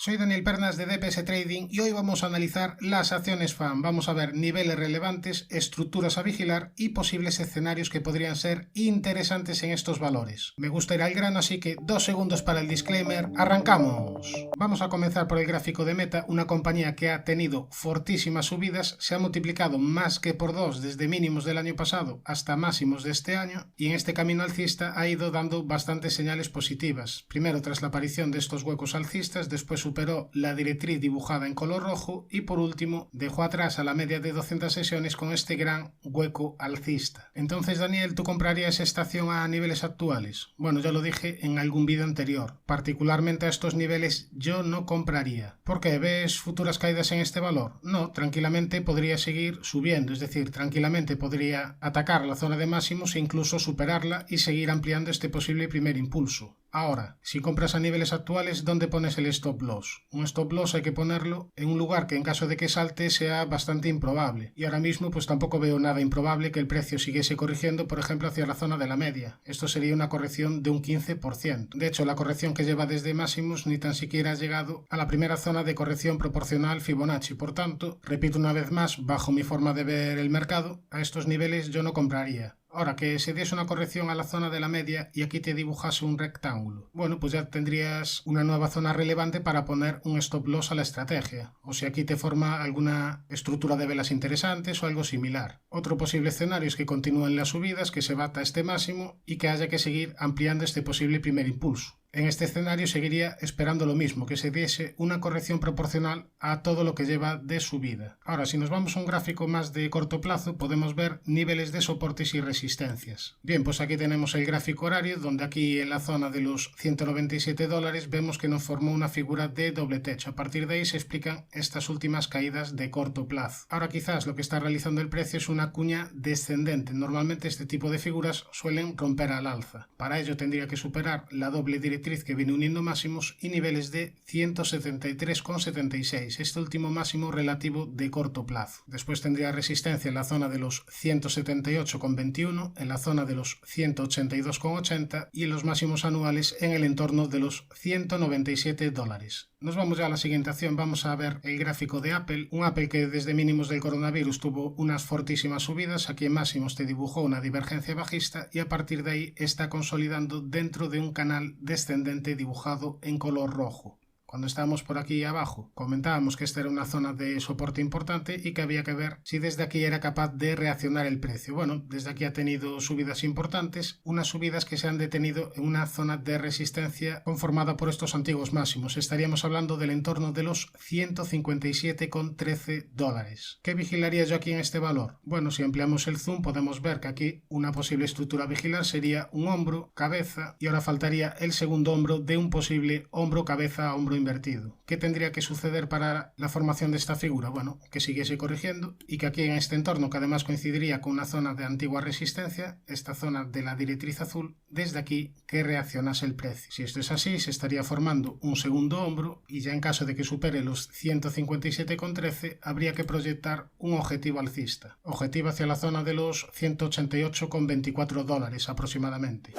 Soy Daniel Pernas de DPS Trading y hoy vamos a analizar las acciones FAN. Vamos a ver niveles relevantes, estructuras a vigilar y posibles escenarios que podrían ser interesantes en estos valores. Me gusta ir al grano, así que 2 segundos para el disclaimer. ¡Arrancamos! Vamos a comenzar por el gráfico de Meta, una compañía que ha tenido fortísimas subidas, se ha multiplicado más que por 2 desde mínimos del año pasado hasta máximos de este año y en este camino alcista ha ido dando bastantes señales positivas. Primero tras la aparición de estos huecos alcistas, después superó la directriz dibujada en color rojo y por último dejó atrás a la media de 200 sesiones con este gran hueco alcista. Entonces, Daniel, ¿tú comprarías esta acción a niveles actuales? Bueno, ya lo dije en algún vídeo anterior. Particularmente a estos niveles yo no compraría. ¿Por qué? ¿Ves futuras caídas en este valor? No, tranquilamente podría seguir subiendo, es decir, tranquilamente podría atacar la zona de máximos e incluso superarla y seguir ampliando este posible primer impulso. Ahora, si compras a niveles actuales, ¿dónde pones el stop loss? Un stop loss hay que ponerlo en un lugar que en caso de que salte sea bastante improbable. Y ahora mismo pues tampoco veo nada improbable que el precio siguiese corrigiendo, por ejemplo, hacia la zona de la media. Esto sería una corrección de un 15%. De hecho, la corrección que lleva desde máximos ni tan siquiera ha llegado a la primera zona de corrección proporcional Fibonacci. Por tanto, repito una vez más, bajo mi forma de ver el mercado, a estos niveles yo no compraría. Ahora, que se diese una corrección a la zona de la media y aquí te dibujase un rectángulo. Bueno, pues ya tendrías una nueva zona relevante para poner un stop loss a la estrategia. O si aquí te forma alguna estructura de velas interesantes o algo similar. Otro posible escenario es que continúen las subidas, que se bata este máximo y que haya que seguir ampliando este posible primer impulso. En este escenario seguiría esperando lo mismo, que se diese una corrección proporcional a todo lo que lleva de subida. Ahora, si nos vamos a un gráfico más de corto plazo, podemos ver niveles de soportes y resistencias. Bien, pues aquí tenemos el gráfico horario, donde aquí en la zona de los $197 vemos que nos formó una figura de doble techo. A partir de ahí se explican estas últimas caídas de corto plazo. Ahora quizás lo que está realizando el precio es una cuña descendente. Normalmente este tipo de figuras suelen romper al alza. Para ello tendría que superar la doble directriz que viene uniendo máximos y niveles de 173,76, este último máximo relativo de corto plazo. Después tendría resistencia en la zona de los 178,21, en la zona de los 182,80 y en los máximos anuales en el entorno de los $197. Nos vamos ya a la siguiente acción, vamos a ver el gráfico de Apple, un Apple que desde mínimos del coronavirus tuvo unas fortísimas subidas, aquí en máximos te dibujó una divergencia bajista y a partir de ahí está consolidando dentro de un canal descendente dibujado en color rojo. Cuando estábamos por aquí abajo, comentábamos que esta era una zona de soporte importante y que había que ver si desde aquí era capaz de reaccionar el precio. Bueno, desde aquí ha tenido subidas importantes, unas subidas que se han detenido en una zona de resistencia conformada por estos antiguos máximos. Estaríamos hablando del entorno de los $157,13. ¿Qué vigilaría yo aquí en este valor? Bueno, si ampliamos el zoom podemos ver que aquí una posible estructura a vigilar sería un hombro, cabeza y ahora faltaría el segundo hombro de un posible hombro-cabeza a hombro invertido. ¿Qué tendría que suceder para la formación de esta figura? Bueno, que siguiese corrigiendo y que aquí en este entorno, que además coincidiría con una zona de antigua resistencia, esta zona de la directriz azul, desde aquí que reaccionase el precio. Si esto es así, se estaría formando un segundo hombro y ya en caso de que supere los 157,13 habría que proyectar un objetivo alcista. Objetivo hacia la zona de los $188,24 aproximadamente.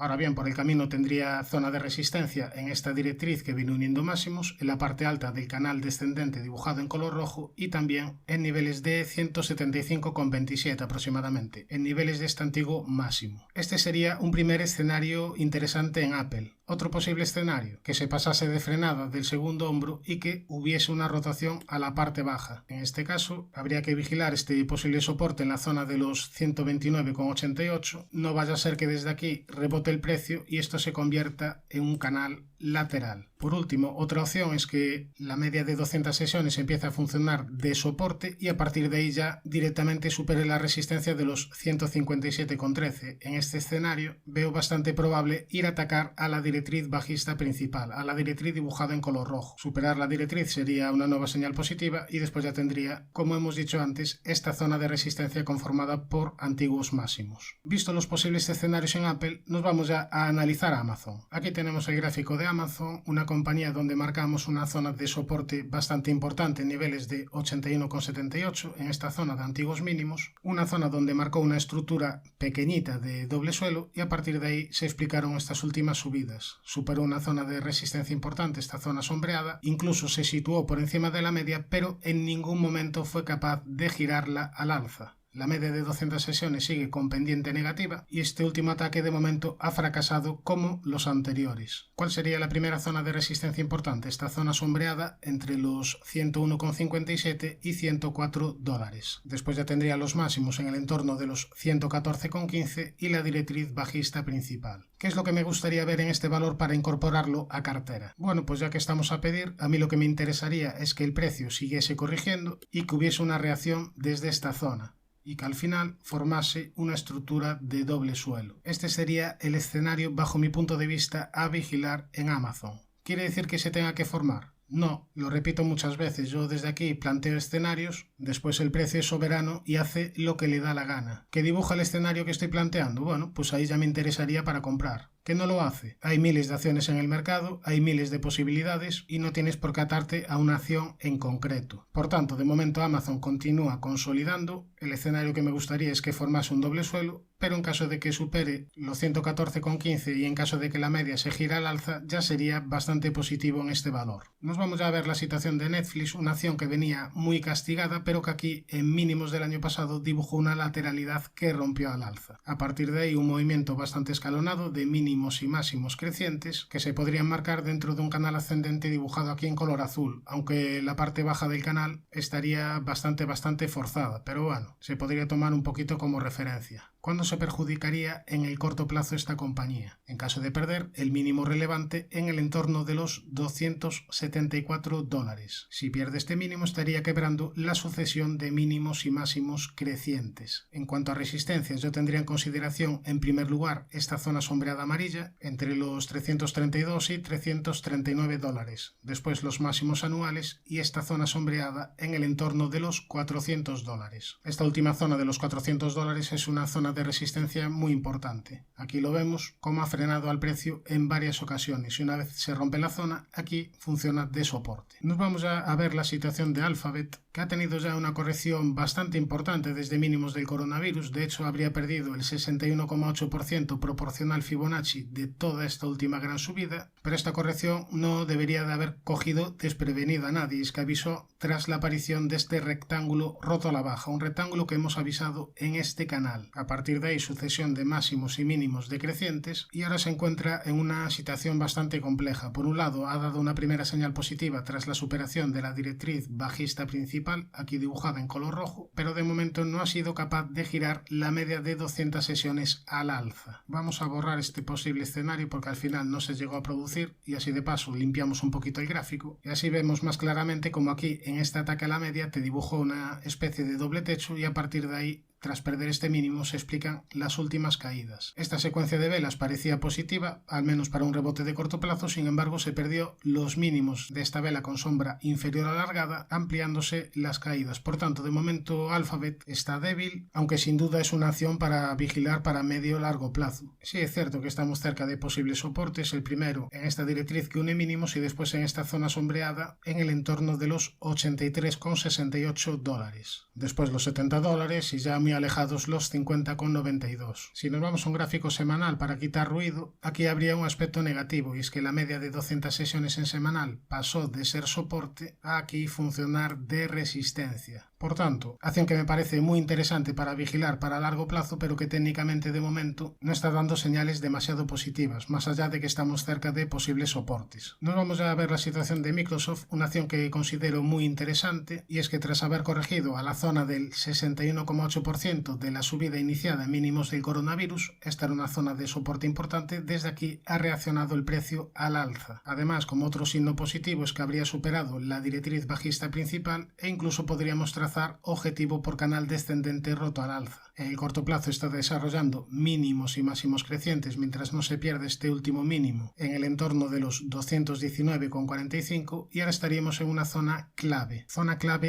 Ahora bien, por el camino tendría zona de resistencia en esta directriz que viene uniendo máximos, en la parte alta del canal descendente dibujado en color rojo y también en niveles de 175,27 aproximadamente, en niveles de este antiguo máximo. Este sería un primer escenario interesante en Apple. Otro posible escenario, que se pasase de frenada del segundo hombro y que hubiese una rotación a la parte baja. En este caso, habría que vigilar este posible soporte en la zona de los 129,88. No vaya a ser que desde aquí rebote el precio y esto se convierta en un canal lateral. Por último, otra opción es que la media de 200 sesiones empiece a funcionar de soporte y a partir de ahí ya directamente supere la resistencia de los 157,13. En este escenario veo bastante probable ir a atacar a la directriz bajista principal, a la directriz dibujada en color rojo. Superar la directriz sería una nueva señal positiva y después ya tendría, como hemos dicho antes, esta zona de resistencia conformada por antiguos máximos. Visto los posibles escenarios en Apple, nos vamos ya a analizar a Amazon. Aquí tenemos el gráfico de Amazon, una compañía donde marcamos una zona de soporte bastante importante en niveles de 81,78 en esta zona de antiguos mínimos, una zona donde marcó una estructura pequeñita de doble suelo y a partir de ahí se explicaron estas últimas subidas. semanas. Superó una zona de resistencia importante, esta zona sombreada, incluso se situó por encima de la media, pero en ningún momento fue capaz de girarla al alza. La media de 200 sesiones sigue con pendiente negativa y este último ataque de momento ha fracasado como los anteriores. ¿Cuál sería la primera zona de resistencia importante? Esta zona sombreada entre los 101,57 y $104. Después ya tendría los máximos en el entorno de los 114,15 y la directriz bajista principal. ¿Qué es lo que me gustaría ver en este valor para incorporarlo a cartera? Bueno, pues ya que estamos a pedir, a mí lo que me interesaría es que el precio siguiese corrigiendo y que hubiese una reacción desde esta zona y que al final formase una estructura de doble suelo. Este sería el escenario bajo mi punto de vista a vigilar en Amazon. ¿Quiere decir que se tenga que formar? No, lo repito muchas veces, yo desde aquí planteo escenarios, después el precio es soberano y hace lo que le da la gana. ¿Qué dibuja el escenario que estoy planteando? Bueno, pues ahí ya me interesaría para comprar. ¿Qué no lo hace? Hay miles de acciones en el mercado, hay miles de posibilidades y no tienes por qué atarte a una acción en concreto. Por tanto, de momento Amazon continúa consolidando. El escenario que me gustaría es que formase un doble suelo, pero en caso de que supere los 114,15 y en caso de que la media se gira al alza, ya sería bastante positivo en este valor. Nos vamos ya a ver la situación de Netflix, una acción que venía muy castigada, pero que aquí en mínimos del año pasado dibujó una lateralidad que rompió al alza. A partir de ahí un movimiento bastante escalonado de mínimos y máximos crecientes que se podrían marcar dentro de un canal ascendente dibujado aquí en color azul, aunque la parte baja del canal estaría bastante forzada, pero bueno, se podría tomar un poquito como referencia. ¿Cuándo se perjudicaría en el corto plazo esta compañía? En caso de perder el mínimo relevante en el entorno de los $274. Si pierde este mínimo estaría quebrando la sucesión de mínimos y máximos crecientes. En cuanto a resistencias, yo tendría en consideración en primer lugar esta zona sombreada amarilla entre los $332 y $339. Después los máximos anuales y esta zona sombreada en el entorno de los $400. Esta última zona de los $400 es una zona de resistencia muy importante. Aquí lo vemos cómo ha frenado al precio en varias ocasiones y una vez se rompe la zona, aquí funciona de soporte. Nos vamos ya a ver la situación de Alphabet, que ha tenido ya una corrección bastante importante desde mínimos del coronavirus. De hecho, habría perdido el 61,8% proporcional Fibonacci de toda esta última gran subida, pero esta corrección no debería de haber cogido desprevenido a nadie. Es que avisó tras la aparición de este rectángulo roto a la baja, un rectángulo que hemos avisado en este canal. A partir de ahí, sucesión de máximos y mínimos decrecientes y ahora se encuentra en una situación bastante compleja. Por un lado, ha dado una primera señal positiva tras la superación de la directriz bajista principal, aquí dibujada en color rojo, pero de momento no ha sido capaz de girar la media de 200 sesiones al alza. Vamos a borrar este posible escenario porque al final no se llegó a producir y así de paso limpiamos un poquito el gráfico y así vemos más claramente como aquí en este ataque a la media te dibujó una especie de doble techo y a partir de ahí, tras perder este mínimo, se explican las últimas caídas. Esta secuencia de velas parecía positiva, al menos para un rebote de corto plazo, sin embargo se perdió los mínimos de esta vela con sombra inferior alargada, ampliándose las caídas. Por tanto, de momento Alphabet está débil, aunque sin duda es una acción para vigilar para medio o largo plazo. Sí es cierto que estamos cerca de posibles soportes, el primero en esta directriz que une mínimos y después en esta zona sombreada en el entorno de los $83,68. Después los $70 y ya muy alejados los 50,92. Si nos vamos a un gráfico semanal para quitar ruido, aquí habría un aspecto negativo y es que la media de 200 sesiones en semanal pasó de ser soporte a aquí funcionar de resistencia. Por tanto, acción que me parece muy interesante para vigilar para largo plazo, pero que técnicamente de momento no está dando señales demasiado positivas, más allá de que estamos cerca de posibles soportes. Nos vamos a ver la situación de Microsoft, una acción que considero muy interesante, y es que tras haber corregido a la zona del 61,8% de la subida iniciada en mínimos del coronavirus, esta era una zona de soporte importante, desde aquí ha reaccionado el precio al alza. Además, como otro signo positivo es que habría superado la directriz bajista principal e incluso podríamos trazar objetivo por canal descendente roto al alza. En el corto plazo está desarrollando mínimos y máximos crecientes mientras no se pierde este último mínimo en el entorno de los 219,45 y ahora estaríamos en una zona clave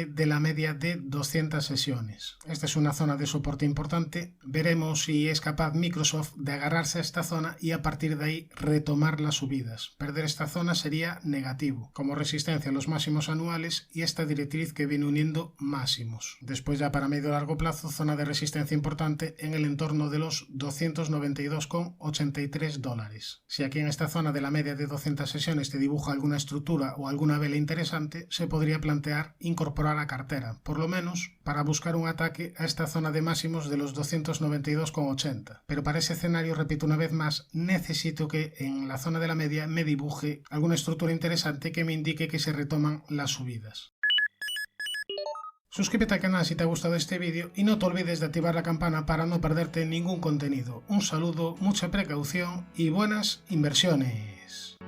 de la media de 200 sesiones. Esta es una zona de soporte importante. Veremos si es capaz Microsoft de agarrarse a esta zona y a partir de ahí retomar las subidas. Perder esta zona sería negativo. Como resistencia los máximos anuales y esta directriz que viene uniendo máximos. Después ya para medio largo plazo, zona de resistencia importante en el entorno de los 292,83 dólares. Si aquí en esta zona de la media de 200 sesiones te dibuja alguna estructura o alguna vela interesante, se podría plantear incorporar a cartera, por lo menos para buscar un ataque a esta zona de máximos de los 292,80. Pero para ese escenario, repito una vez más, necesito que en la zona de la media me dibuje alguna estructura interesante que me indique que se retoman las subidas. Suscríbete al canal si te ha gustado este vídeo y no te olvides de activar la campana para no perderte ningún contenido. Un saludo, mucha precaución y buenas inversiones.